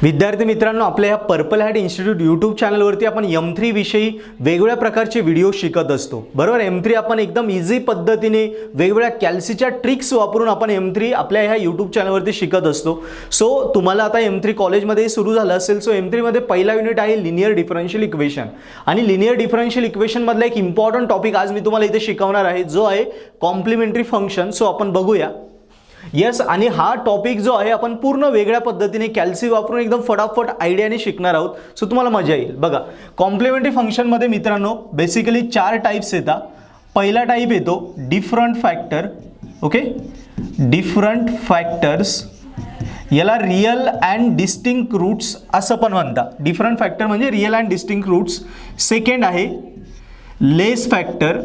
विद्यार्थी मित्रांनो, आपल्या ह्या पर्पल हॅट इन्स्टिट्यूट यूट्यूब चॅनलवरती आपण M3 विषयी वेगवेगळ्या प्रकारचे व्हिडिओ शिकत असतो, बरोबर। M3 आपण एकदम इझी पद्धतीने वेगवेगळ्या कॅल्सीच्या ट्रिक्स वापरून आपण M3 आपल्या ह्या यूट्यूब चॅनलवरती शिकत असतो। सो तुम्हाला आता M3 कॉलेजमध्ये सुरू झालं असेल, सो M3 मध्ये पहिला युनिट आहे लिनियर डिफरन्शियल इक्वेशन। आणि लिनियर डिफरन्शियल इक्वेशन मधला एक इम्पॉर्टंट टॉपिक आज मी तुम्हाला इथे शिकवणार आहे, जो आहे कॉम्प्लिमेंटरी फंक्शन। सो आपण बघूया। यस, आणि हा टॉपिक जो आहे आपण पूर्ण वेगळ्या पद्धतीने कॅल्सी वापरून एकदम फटाफट आयडियाने शिकणार आहोत। सो तुम्हाला मजा येईल। बघा, कॉम्प्लिमेंटरी फंक्शन मध्ये मित्रांनो बेसिकली 4 टाइप्स येतात। पहिला टाइप येतो different factor, okay, different factors, याला रियल अँड डिस्टिंक्ट रूट्स असं पण म्हणतात। डिफरंट फॅक्टर म्हणजे real and distinct roots. Second आहे लेस फॅक्टर,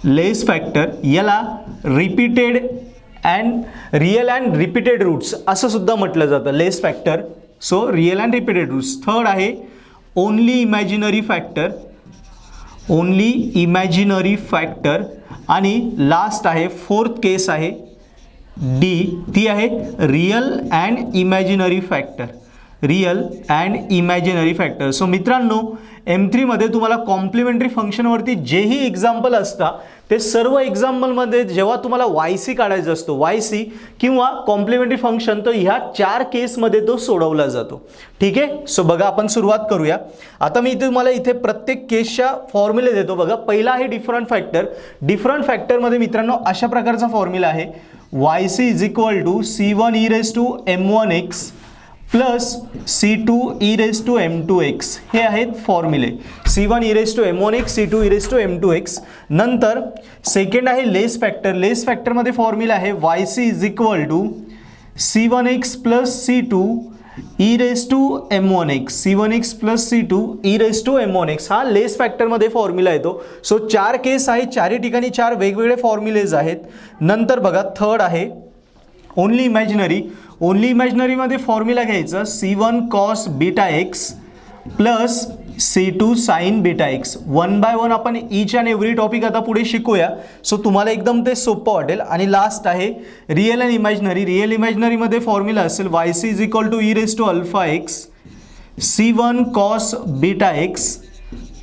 लेस फॅक्टर याला repeated and real and repeated roots असं सुद्धा म्हटलं जातं, less factor. So real and repeated roots. Third आहे only imaginary factor, only imaginary factor. आणि last आहे फोर्थ केस आहे डी, ती आहे real and imaginary factor, real and imaginary factor. So मित्रांनो, M3 मध्ये तुम्हाला कॉम्प्लिमेंटरी फंक्शनवरती जेही एक्झाम्पल असतात ते सर्व एक्झाम्पलमध्ये जेव्हा तुम्हाला YC काढायचा असतो, YC किंवा कॉम्प्लिमेंटरी फंक्शन, तर ह्या 4 केसमध्ये तो सोडवला जातो। ठीक आहे। सो बघा, आपण सुरुवात करूया। आता मी तुम्हाला इथे प्रत्येक केसच्या फॉर्म्युले देतो। बघा, पहिला आहे डिफरंट फॅक्टर। डिफरंट फॅक्टरमध्ये मित्रांनो अशा प्रकारचा फॉर्म्युला आहे YC is equal to C1 e raised to m1x plus C2 e raised to m2x। हे आहेत फॉर्म्युले, C1 e raised to m1x, C2 e raised to m2x। नंतर सेकंड आहे लेस फॅक्टर। लेस फॅक्टरमध्ये formula आहे YC is equal to C1x plus C2 e raised to m1x, C1x plus C2 e raised to m1x। हा लेस फॅक्टरमध्ये formula येतो। So 4 केस आहे, चारही ठिकाणी 4 वेगवेगळे फॉर्म्युलेज आहेत। नंतर बघा, थर्ड आहे ओनली इमॅजिनरी। ओनली इमॅजिनरीमध्ये फॉर्म्युला घ्यायचा C1 cos beta x plus C2 sine beta x. 1 by 1 आपण ईच अँड एव्हरी टॉपिक आता पुढे शिकूया, सो तुम्हाला एकदम ते सोपं वाटेल। आणि लास्ट आहे रियल अँड इमॅजिनरी। रियल इमॅजिनरीमध्ये फॉर्म्युला असेल YC is equal to e raised to alpha x, C1 cos beta x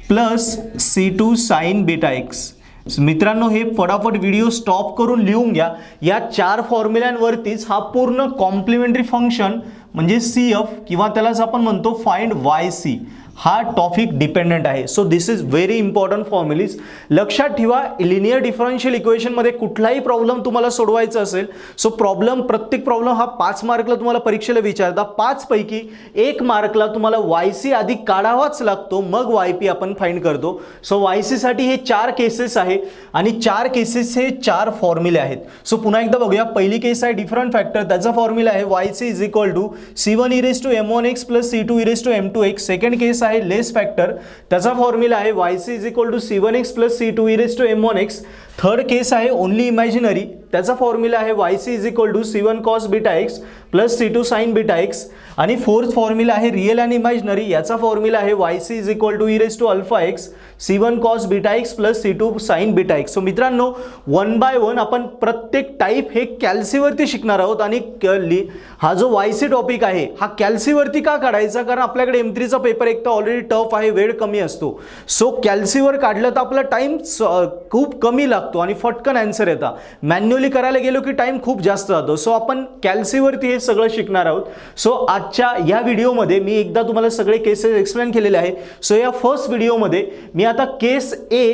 plus C2 sine beta x. मित्रांनो, हे फटाफट व्हिडिओ स्टॉप करून लिहून घ्या। या 4 फॉर्म्युल्यांवरतीच हा पूर्ण कॉम्प्लिमेंटरी फंक्शन म्हणजे CF किंवा त्यालाच आपण म्हणतो फाइंड YC हा टॉपिक डिपेंडेंट आहे। So this is very important formulae. लक्षात ठेवा, लिनियर डिफरन्शियल इक्वेशनमध्ये कुठलाही प्रॉब्लेम तुम्हाला सोडवायचा असेल, सो प्रत्येक प्रॉब्लेम हा 5 मार्कला तुम्हाला परीक्षेला विचारता। 5 पैकी 1 मार्कला तुम्हाला YC आधी काढावाच लागतो, मग YP आपण फाइंड करतो। सो YC साठी हे 4 केसेस आहे आणि 4 केसेस हे 4 फॉर्म्युले आहेत। सो पुन्हा एकदा बघूया। पहिली केस आहे डिफरंट फॅक्टर, त्याचा फॉर्म्युला आहे YC is equal to C1 e raised to m1x plus C2 e raised to m2x। Second case आहे लेस फॅक्टर, त्याचा फॉर्म्युला आहे YC is equal to C1x plus C2 e raised to m1x। Third case आहे only imaginary, त्याचा formula आहे YC is equal to C1 cos beta x plus C2 sine beta x. आणि fourth formula आहे real and imaginary, याचा formula आहे YC is equal to e raised to alpha x, C1 cos beta x plus C2 sine beta x. So मित्रांनो, 1 by 1 आपण प्रत्येक type हे कॅल्सीवरती शिकणार आहोत। आणि हा जो YC टॉपिक आहे हा कॅल्सीवरती का काढायचा, कारण आपल्याकडे M3चा पेपर एक तर ऑलरेडी टफ आहे, वेळ कमी असतो। सो कॅल्सीवर काढलं तर आपला टाइम खूप कमी लागतो आणि फटकन आन्सर येतात। मॅन्युअली करायला गेलो की टाइम खूप जास्त जातो। सो आपण कॅल्सीवरती हे सगळं शिकणार आहोत। सो आजच्या या व्हिडिओमध्ये मी एकदा तुम्हाला सगळे केसेस एक्सप्लेन केलेले आहे। सो या फर्स्ट व्हिडिओमध्ये मी आता केस A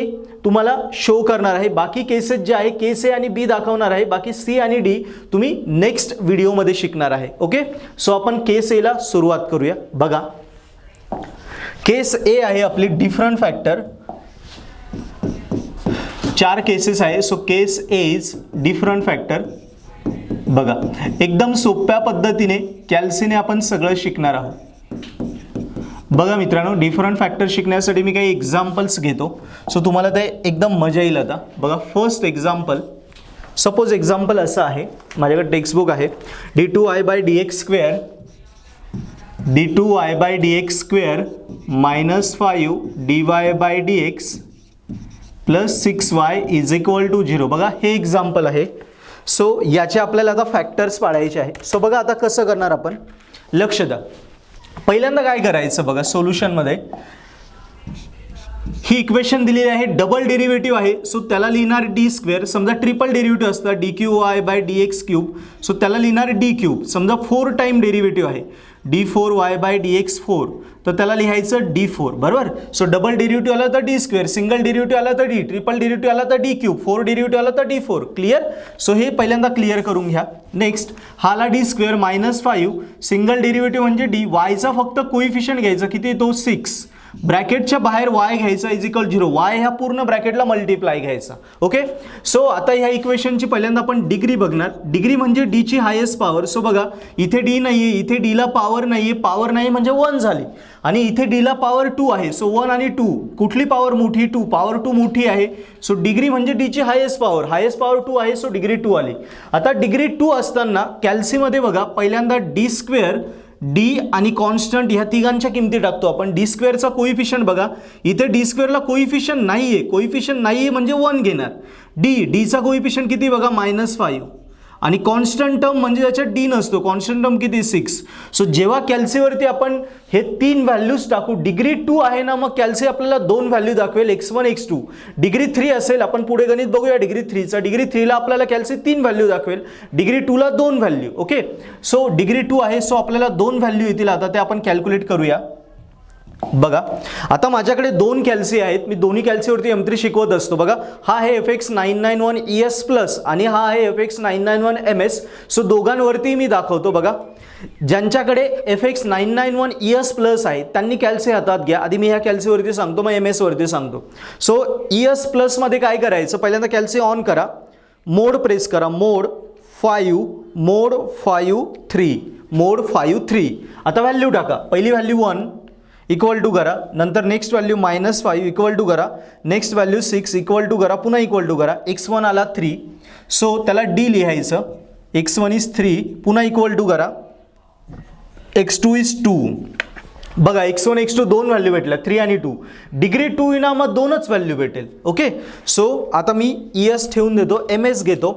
तुम्हाला शो करणार आहे, बाकी केसेस जे आहे केस A आणि B दाखवणार आहे, बाकी C आणि D तुम्ही नेक्स्ट व्हिडिओमध्ये शिकणार आहे। ओके, सो आपण केस A ला सुरुवात करूया। बघा, केस A आहे आपली डिफरंट फॅक्टर। 4 केसेस आहे। So case A is different factor. बघा, एकदम सोप्या पद्धतीने कॅल्सीने आपण सगळं शिकणार आहोत। बघा मित्रांनो, डिफरंट फॅक्टर शिकण्यासाठी मी काही एक्झाम्पल्स घेतो, सो तुम्हाला ते एकदम मजा येईल। आता बघा, फर्स्ट एक्झाम्पल, सपोज एक्झाम्पल असं आहे, माझ्याकडे टेक्स्टबुक आहे, d2i by dx square, d2i by dx square minus 5 dy by dx plus 6y is equal to 0। बघा, हे एक्झाम्पल आहे। सो याचे आपल्याला आता फॅक्टर्स पाडायचे आहे। सो बघा आता कसं करणार आपण, लक्ष द्या। पहिल्यांदा काय करायचं बघा, सोल्युशनमध्ये ही इक्वेशन दिलेली आहे, डबल डेरिव्हेटिव्ह आहे, सो त्याला लिहिणार डी स्क्वेअर. समजा ट्रिपल डेरिव्हेटिव्ह असतं D Q y by D x cube, so त्याला लिहिणार डी क्यूब. समजा 4 टाइम डेरिव्हेटिव्ह आहे d4y बाय डी एक्स 4, तर त्याला लिहायचं d4, बरोबर. सो डबल डेरिव्हेटिव्ह आला तर डी स्क्वेअर, सिंगल डेरिव्हेटिव्ह आला तर डी, ट्रिपल डेरिव्हेटिव्ह आला तर डी क्यूब, 4 डेरिव्हेटिव्ह आला तर d4. क्लिअर. सो हे पहिल्यांदा क्लिअर करून घ्या. नेक्स्ट हा आला डी स्क्वेअर -5, सिंगल डेरिव्हेटिव्ह म्हणजे डी, वायचा फक्त कोइफिशियंट घ्यायचा, किती तो 6, ब्रॅकेटच्या बाहेर y घ्यायचा इज इक्वल 0, y ह्या पूर्ण ब्रॅकेटला मल्टिप्लाय घ्यायचा. ओके. सो आता ह्या इक्वेशनची पहिल्यांदा आपण डिग्री बघणार. डिग्री म्हणजे d ची हायेस्ट पॉवर. सो बघा इथे d नाहीये, इथे d ला पॉवर नाहीये, पॉवर नाही म्हणजे 1 झाली, आणि इथे d ला पॉवर 2 आहे. सो 1 आणि 2, कुठली पॉवर मोठी? 2, पॉवर 2 मोठी आहे. सो डिग्री म्हणजे d ची हायेस्ट पॉवर 2 आहे, सो डिग्री 2 आली. आता डिग्री 2 असताना कॅल्सीमध्ये बघा पहिल्यांदा d स्क्वेअर, d आणि कॉन्स्टंट ह्या तिघांच्या किमती टाकतो आपण. डी स्क्वेअरचा कोइफिशियंट बघा, इथे डी स्क्वेअरला कोइफिशियंट नाहीये म्हणजे 1 घेणार. डी चा कोइफिशियंट किती बघा -5, आणि कॉन्स्टंट टर्म म्हणजे त्याच्यात डी नसतो, कॉन्स्टंट टर्म किती 6. सो जेव्हा कॅल्सीवरती आपण हे 3 व्हॅल्यूज टाकू, डिग्री 2 आहे ना, मग कॅल्सी आपल्याला 2 व्हॅल्यू दाखवेल, x1 x2. डिग्री 3 असेल, आपण पुढे गणित बघूया डिग्री 3चा. डिग्री 3ला आपल्याला कॅल्सी 3 व्हॅल्यू दाखवेल, डिग्री 2ला 2 व्हॅल्यू. ओके. सो डिग्री 2 आहे, सो आपल्याला 2 व्हॅल्यू येतील. आता ते आपण कॅल्क्युलेट करूया. बघा आता माझ्याकडे 2 कॅल्सी आहेत, मी दोन्ही कॅल्सीवरती M3 शिकवत असतो. बघा हा आहे FX991 ES प्लस आणि हा आहे FX991 MS. सो दोघांवरती मी दाखवतो. बघा ज्यांच्याकडे FX991 ES प्लस आहे त्यांनी कॅल्सी हातात घ्या. आधी मी ह्या कॅल्सीवरती सांगतो, मग MS वरती सांगतो. सो ES प्लस मध्ये काय करायचं, पहिल्यांदा कॅल्सी ऑन करा, मोड प्रेस करा, मोड 5 3. आता व्हॅल्यू टाका, पहिली व्हॅल्यू 1 इक्वल टू करा, नंतर नेक्स्ट व्हॅल्यू -5 इक्वल टू करा, नेक्स्ट व्हॅल्यू 6 इक्वल टू करा, पुन्हा इक्वल टू करा. x1 आला 3, सो त्याला d लिहायचं, x1 इज 3, पुन्हा इक्वल टू करा, x2 इज 2. बघा x1 x2 2 व्हॅल्यू भेटल्या, 3 आणि 2. डिग्री 2 ना मग 2च व्हॅल्यू भेटेल. ओके. सो आता मी ES ठेवून देतो, MS घेतो.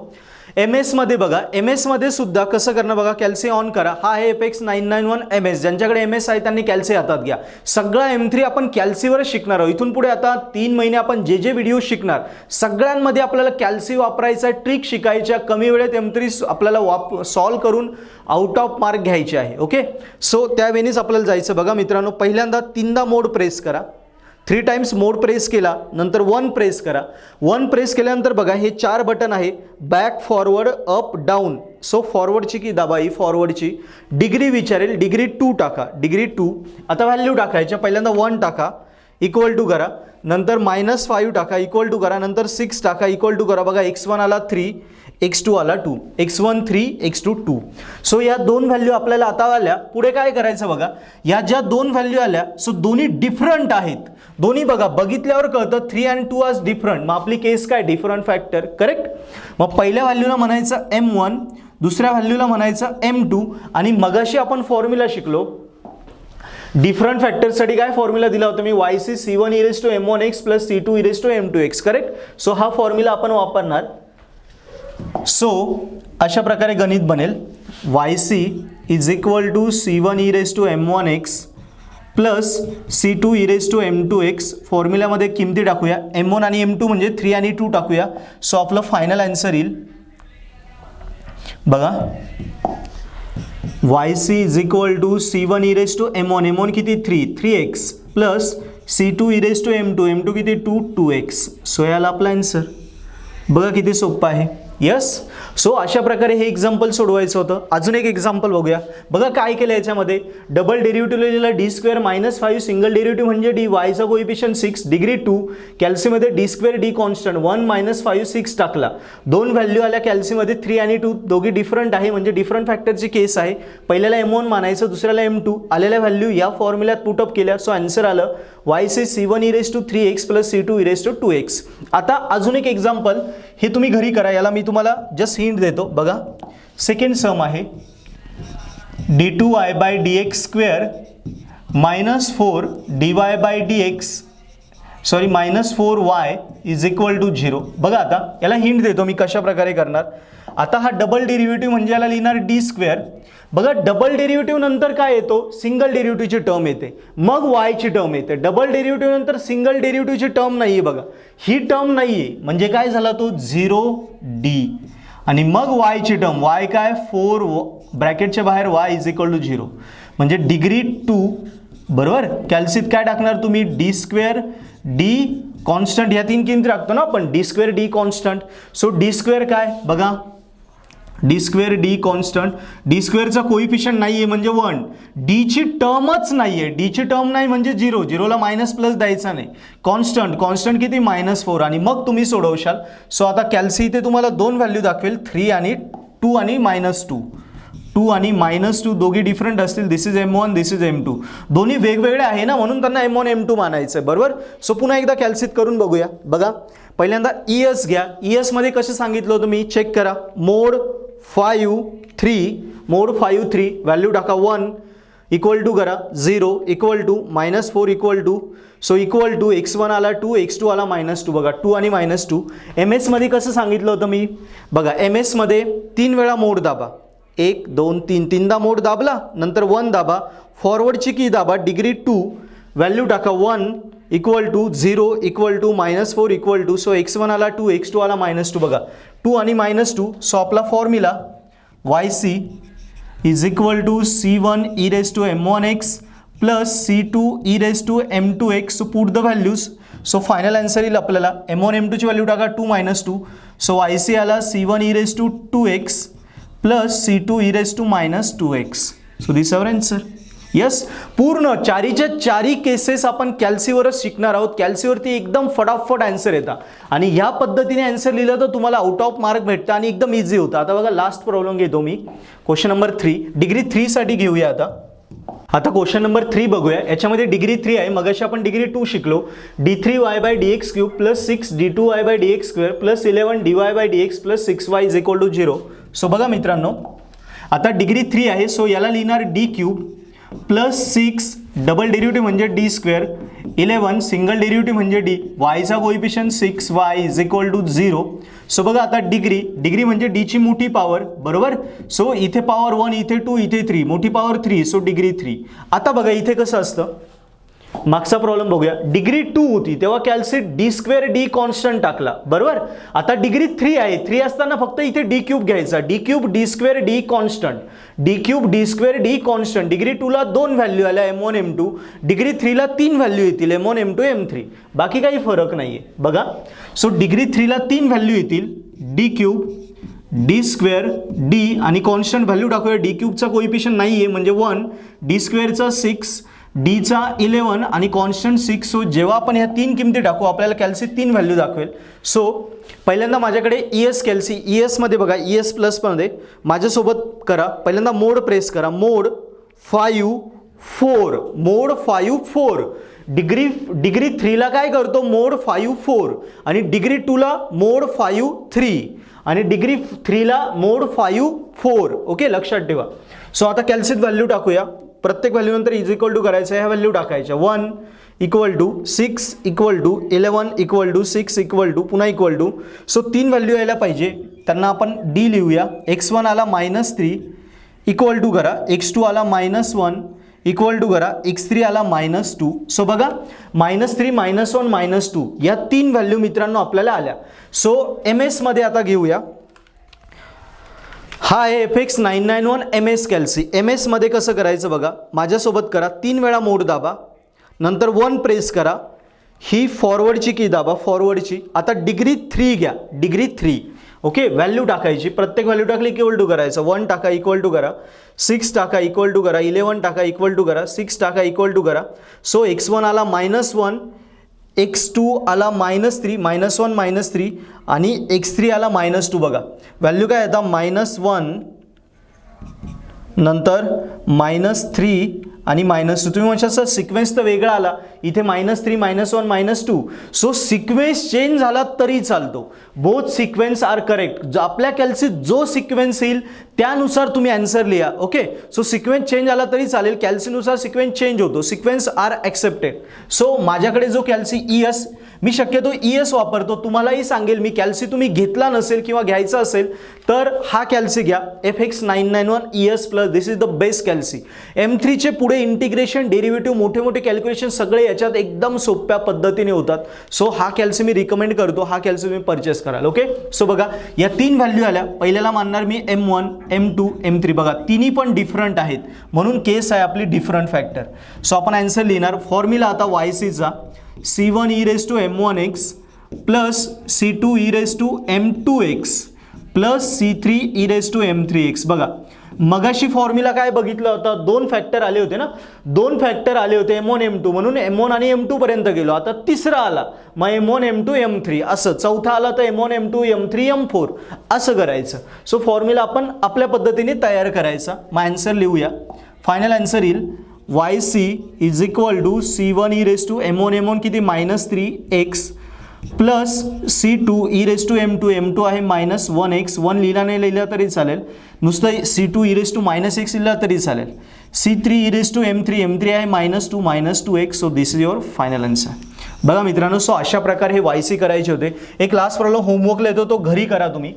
MS मध्ये बघा, MS मध्ये सुद्धा कसं करणार बघा, कॅल्सी ऑन करा. हा आहे FX991 MS, ज्यांच्याकडे MS आहे त्यांनी कॅल्सी हातात घ्या. सगळा M3 आपण कॅल्सीवर शिकणार आहोत. इथून पुढे आता 3 महिने आपण जे व्हिडिओ शिकणार सगळ्यांमध्ये आपल्याला कॅल्सी वापरायचा, ट्रिक शिकायच्या, कमी वेळेत M3 आपल्याला सॉल्व करून आउट ऑफ मार्क घ्यायचे आहे. ओके. सो त्यावेळीच आपल्याला जायचं. बघा मित्रांनो, पहिल्यांदा 3दा मोड प्रेस करा, 3 टाइम्स मोड प्रेस केला, नंतर 1 प्रेस करा. 1 प्रेस केल्यानंतर बघा हे 4 बटन आहे, back, forward, up, down. So फॉरवर्डची की दाबाई, फॉरवर्डची. डिग्री विचारेल, डिग्री 2 टाका, डिग्री 2. आता व्हॅल्यू टाकायच्या, पहिल्यांदा 1 टाका, इक्वल टू करा, नंतर -5 टाका, इक्वल टू करा, नंतर 6 टाका, इक्वल टू करा. बघा x1 आला 3, x2 आला 2, x1 3, x2 2. सो या 2 व्हॅल्यू आपल्याला आता आल्या. पुढे काय करायचं बघा, या ज्या 2 व्हॅल्यू आल्या, सो दोन्ही डिफरंट आहेत. दोन्ही बघा बघितल्यावर कळतं 3 आणि 2 आज डिफरंट. मग आपली केस काय, डिफरंट फॅक्टर. करेक्ट. मग पहिल्या व्हॅल्यूला म्हणायचं M1, दुसऱ्या व्हॅल्यूला म्हणायचं M2, आणि मगाशी आपण फॉर्म्युला शिकलो डिफरंट फॅक्टरसाठी. काय फॉर्म्युला दिला होता मी, YC C1 e to M1x plus C2 e to M2x. Correct. So हा फॉर्म्युला आपण वापरणार. सो अशा प्रकारे गणित बनेल, YC is equal to C1 e to M1x plus C2 e to M2x. फॉर्म्युल्यामध्ये किमती टाकूया, M1 आणि M2 म्हणजे 3 आणि 2 टाकूया. सो आपलं फायनल आन्सर येईल. बघा YC is equal to C1 e to M1 किती 3x plus C2 e to M2 किती 2x. सो याला आपला आन्सर. बघा किती सोपं आहे. यस. सो अशा प्रकारे हे एक्झाम्पल सोडवायचं होतं. अजून एक एक्झाम्पल बघूया. बघा काय केलं याच्यामध्ये, डबल डेरिव्हेटिव्ह लिहिलेला डी स्क्वेअर -5, सिंगल डेरिव्हेटिव्ह म्हणजे डी, वायचा कोइफिशियंट 6, डिग्री 2, कॅल्सीमध्ये डी स्क्वेअर डी कॉन्स्टंट 1 -5 6 टाकला. 2 व्हॅल्यू आल्या कॅल्सीमध्ये 3 आणि 2, दोघी डिफरंट आहे म्हणजे डिफरंट फॅक्टरची केस आहे. पहिल्याला M1 मानायचं, दुसऱ्याला M2. आलेल्या व्हॅल्यू या फॉर्म्युल्यात पुटअप केल्या. सो आन्सर आलं YC C1 e to 3x plus C2 e to 2x. आता अजून एक एक्झाम्पल, हे तुम्ही घरी करा. याला मी तुम्हाला जस्ट हिंट देतो. बघा सेकंड सम आहे d2y by dx square -4 dy by dx sorry -4y is equal to 0. बघा आता याला हिंट देतो मी कशा प्रकारे करणार. आता हा डबल डेरिव्हेटिव्ह म्हणजे याला लिहिणार डी स्क्वेअर. बघा डबल डेरिव्हेटिव्ह नंतर काय येतो, सिंगल डेरिव्हेटिव्हची टर्म येते, मग वायची टर्म येते. डबल डेरिव्हेटिव्ह नंतर सिंगल डेरिव्हेटिव्हची टर्म नाही आहे. बघा ही टर्म नाही आहे म्हणजे काय झाला तो 0d आणि मग वायची टर्म, वाय काय 4 ब्रॅकेटच्या बाहेर y इज इक्वल टू 0 म्हणजे डिग्री 2 बरोबर. कॅल्सीत काय टाकणार तुम्ही, डी स्क्वेअर डी कॉन्स्टंट, ह्या तीन किमती टाकतो ना आपण, D square D constant. So D square काय बघा, D square D constant, D स्क्वेअरचा कोइफिशियंट नाही आहे म्हणजे 1, डीची टर्मच नाही आहे, डीची टर्म नाही म्हणजे 0, 0ला मायनस प्लस द्यायचा नाही. कॉन्स्टंट, कॉन्स्टंट किती -4 आणि मग तुम्ही सोडवशाल. सो आता कॅल्सी इथे तुम्हाला दोन व्हॅल्यू दाखवेल, 3 आणि 2 आणि -2. 2 आणि -2 दोघी डिफरंट असतील. This is M1, this is M2. दोन्ही वेगवेगळे आहे ना म्हणून त्यांना M1 M2 मानायचं आहे बरोबर. सो पुन्हा एकदा कॅल्सीत करून बघूया. बघा पहिल्यांदा ES घ्या. ES मध्ये कसं सांगितलं होतं मी, चेक करा. मोड 5 3 व्हॅल्यू टाका 1 इक्वल टू करा 0 equal to -4 equal to, so equal to x1 आला 2 x2 आला -2. बघा 2 आणि -2. MS मध्ये कसं सांगितलं होतं मी, बघा MS मध्ये 3 वेळा मोड दाबा, 1 2 3, तीनदा मोड दाबला नंतर 1 दाबा, फॉरवर्डची की दाबा, डिग्री 2 व्हॅल्यू टाका 1 equal to 0 equal to -4 equal to, so x1 आला 2 x2 आला -2. बघा 2 आणि -2. सो आपला formula yc is equal to c1 e raise to m1x plus c2 e raise to m2x. So put the values. So final answer येईल आपल्याला m1 m2 ची value टाका 2 -2. So yc आला c1 e raise to 2x plus c2 e raise to -2x. So this our answer. Yes, पूर्ण चारीच्या चारी cases आपण कॅल्सीवरच शिकणार आहोत. कॅल्सीवरती एकदम फटाफट आन्सर येतात आणि ह्या पद्धतीने आन्सर लिहिलं तर तुम्हाला आउट ऑफ मार्क भेटतं आणि एकदम इझी होतं. आता बघा लास्ट प्रॉब्लेम घेतो मी, क्वेश्चन नंबर 3, डिग्री 3 साठी घेऊया. आता क्वेश्चन नंबर 3 बघूया. याच्यामध्ये डिग्री 3 आहे, मगाशी आपण डिग्री 2 शिकलो. d3y/dx³ plus 6 d2y/dx² plus 11 dy/dx plus 6y is equal to 0. So बघा मित्रांनो आता डिग्री 3 आहे, सो याला लिहिणार d³ प्लस 6 डबल डेरिव्हेटिव्ह म्हणजे डी स्क्वेअर, 11 सिंगल डेरिव्हेटिव्ह म्हणजे डी, वायचा coefficient 6y is equal to 0. So बघा आता डिग्री म्हणजे डीची मोठी पॉवर बरोबर. सो इथे पॉवर 1, इथे 2, इथे 3, मोठी पॉवर 3, सो डिग्री 3. आता बघा इथे कसं असतं, मागचा प्रॉब्लेम बघूया. डिग्री 2 होती तेव्हा कॅल्सीट डी स्क्वेअर डी कॉन्स्टंट टाकला बरोबर. आता डिग्री 3 आहे, 3 असताना फक्त इथे d³ घ्यायचा, d³ D square D constant, d³ D square D constant. Degree 2 ला 2 व्हॅल्यू आल्या M1 M2, डिग्री 3 ला 3 व्हॅल्यू येतील M1 M2 M3, बाकी काही फरक नाहीये बघा. सो डिग्री 3 ला 3 व्हॅल्यू येतील, d³ डी स्क्वेअर डी आणि कॉन्स्टंट व्हॅल्यू टाकूया. d³ चा कोइफिशियंट नाहीये म्हणजे 1, डी स्क्वेअरचा 6, डीचा 11 आणि कॉन्स्टंट 6. सो जेव्हा आपण ह्या तीन किमती टाकू आपल्याला कॅल्सी 3 व्हॅल्यू दाखवेल. सो पहिल्यांदा माझ्याकडे ES कॅल्सी, ES मध्ये बघा ES प्लस मध्ये माझ्यासोबत करा. पहिल्यांदा मोड प्रेस करा, मोड 5 4, मोड 5 4. डिग्री 3 ला काय करतो, मोड 5 4 आणि डिग्री 2 ला मोड 5 3 आणि डिग्री 3 ला मोड 5 4. ओके, लक्षात ठेवा. सो आता कॅल्सीत व्हॅल्यू टाकूया. प्रत्येक व्हॅल्यू नंतर इज इक्वल टू करायचं, ह्या व्हॅल्यू टाकायच्या. 1 equal to 6 equal to 11 equal to 6 equal to पुन्हा इक्वल टू. सो 3 व्हॅल्यू यायला पाहिजे, त्यांना आपण डी लिहूया. x1 आला -3 इक्वल टू करा, x2 आला -1 इक्वल टू करा, x3 आला -2. सो बघा -3 -1 -2 या 3 व्हॅल्यू मित्रांनो आपल्याला आल्या. सो MS मध्ये आता घेऊया. हा आहे FX991 MS कॅल्सी. MS मध्ये कसं करायचं बघा, माझ्यासोबत करा. 3 वेळा मोड दाबा, नंतर 1 प्रेस करा, ही फॉरवर्डची की दाबा, फॉरवर्डची. आता डिग्री 3 घ्या, डिग्री 3. ओके, व्हॅल्यू टाकायची, प्रत्येक व्हॅल्यू टाकली इक्वल टू करायचं. 1 टाका इक्वल टू करा, 6 टाका इक्वल टू करा, 11 टाका इक्वल टू करा, 6 टाका इक्वल टू करा. सो x1 आला -1, x2 आला -3, -1 -3 आणि x3 आला -2. बघा व्हॅल्यू काय येतात, -1 नंतर -3 आणि -2. तुम्ही म्हणशाल सर सिक्वेन्स तर वेगळा आला, इथे -3 -1 -2. सो सिक्वेन्स चेंज झाला तरी चालतो. Both sequence are correct. आपल्या कॅल्सीत जो सिक्वेन्स येईल त्यानुसार तुम्ही आन्सर लिहा. ओके, सो सिक्वेन्स चेंज आला तरी चालेल, कॅल्सीनुसार सिक्वेन्स चेंज होतो. Sequence are accepted. सो माझ्याकडे जो कॅल्सी ES, मी शक्यतो ES वापरतो. तुम्हालाही सांगेल मी, कॅल्सी तुम्ही घेतला नसेल किंवा घ्यायचा असेल तर हा कॅल्सी घ्या, FX991 ES plus. This is the best calci. M3चे पुढे इंटिग्रेशन, डेरिव्हेटिव्ह, मोठे मोठे कॅल्क्युलेशन सगळे याच्यात एकदम सोप्या पद्धतीने होतात. सो हा कॅल्सी मी रिकमेंड करतो, हा कॅल्सी तुम्ही परचेस कराल. ओके, सो बघा या 3 व्हॅल्यू आल्या. पहिल्याला मानणार मी M1, M2, M3. बघा तिन्ही पण डिफरंट आहेत म्हणून केस आहे आपली डिफरंट फॅक्टर. सो आपण आन्सर लिहिणार. फॉर्म्युला आता YCचा C1 e raised to M1x plus C2 e raised to M2x plus C3 e raised to M3x. बघा मगाशी फॉर्म्युला काय बघितलं होतं, 2 फॅक्टर आले होते ना, 2 फॅक्टर आले होते M1 M2, म्हणून M1 आणि M2 पर्यंत गेलो. आता तिसरा आला मग M1 M2 M3 असं, चौथा आला तर M1 M2 M3 M4 असं करायचं. सो फॉर्म्युला आपण आपल्या पद्धतीने तयार करायचा. मग आन्सर लिहूया. फायनल आन्सर येईल YC is equal to C1 e raised to M1 किती -3x plus C2 e raised to M2, M2 आहे -1x, 1 लिहिला नाही लिहिला तरी चालेल, नुसतं C2 e raised to -x लिहिला तरी चालेल. C3 e raised to M3, M3 आहे -2 2x. So this is your final answer. बघा मित्रांनो, सो अशा प्रकारे हे YC करायचे होते. एक लास्ट प्रॉब्लेम होमवर्कला येतो, तो घरी करा तुम्ही.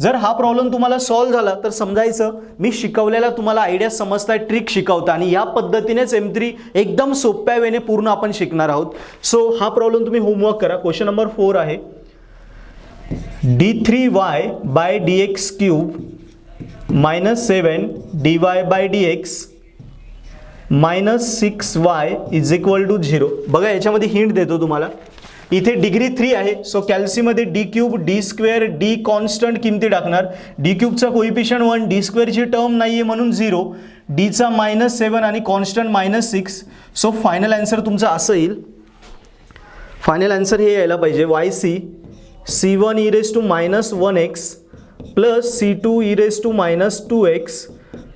जर हा प्रॉब्लेम तुम्हाला सॉल्व्ह झाला तर समजायचं मी शिकवलेला तुम्हाला आयडिया समजताय, ट्रिक शिकवता, आणि या पद्धतीनेच M3 एकदम सोप्या वेने पूर्ण आपण शिकणार आहोत. सो हा प्रॉब्लेम तुम्ही होमवर्क करा. क्वेश्चन नंबर 4 आहे D3y by dx cube -7 dy by dx -6y is equal to 0. बघा याच्यामध्ये हिंट देतो तुम्हाला. इथे डिग्री 3 आहे. सो कॅल्सीमध्ये D cube, D square, D constant किमती टाकणार. D क्यूबचा कोइफिशियंट 1, D स्क्वेअरची टर्म नाही आहे म्हणून 0, Dचा -7 आणि कॉन्स्टंट -6. सो फायनल आन्सर तुमचा असं येईल. फायनल आन्सर हे यायला पाहिजे YC C1 e raised to -1x plus C2 e raised to -2x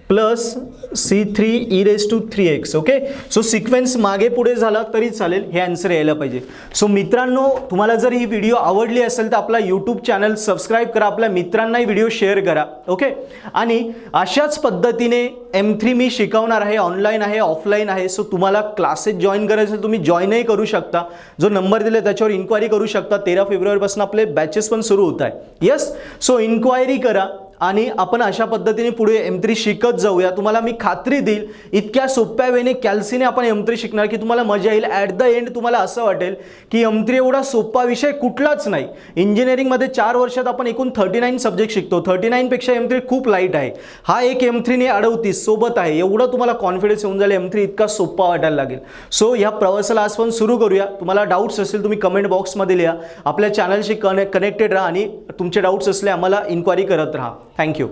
plus C3 e raised to 3x. Okay, so sequence मागे पुढे झाला तरी चालेल, हे आन्सर यायला पाहिजे. सो मित्रांनो, तुम्हाला जर ही व्हिडिओ आवडली असेल तर आपला यूट्यूब चॅनल सबस्क्राईब करा, आपल्या मित्रांनाही व्हिडिओ शेअर करा. ओके, आणि अशाच पद्धतीने M3 मी शिकवणार आहे, ऑनलाईन आहे, ऑफलाईन आहे. सो तुम्हाला क्लासेस जॉईन करायचे तुम्ही जॉईनही करू शकता. जो नंबर दिले त्याच्यावर इन्क्वायरी करू शकता. 13 फेब्रुवारीपासून आपले बॅचेस पण सुरू होत आहे. येस, सो इन्क्वायरी करा आणि आपण अशा पद्धतीने पुढे M3 शिकत जाऊया. तुम्हाला मी खात्री देईल इतक्या सोप्या वेने कॅल्सीने आपण M3 शिकणार की तुम्हाला मजा येईल. ॲट द एंड तुम्हाला असं वाटेल की M3 एवढा सोपा विषय कुठलाच नाही. इंजिनिअरिंगमध्ये 4 वर्षात आपण एकूण 39 सब्जेक्ट शिकतो. 39 पेक्षा M3 खूप लाईट आहे. हा एक M3ने 38 सोबत आहे. एवढं तुम्हाला कॉन्फिडन्स येऊन जाईल, M3 इतका सोपा वाटायला लागेल. सो या प्रवासाला आज पण सुरू करूया. तुम्हाला डाऊट्स असतील तुम्ही कमेंट बॉक्समध्ये लिहा. आपल्या चॅनलशी कनेक्टेड राहा आणि तुमचे डाऊट्स असले आम्हाला इन्क्वायरी करत राहा. Thank you.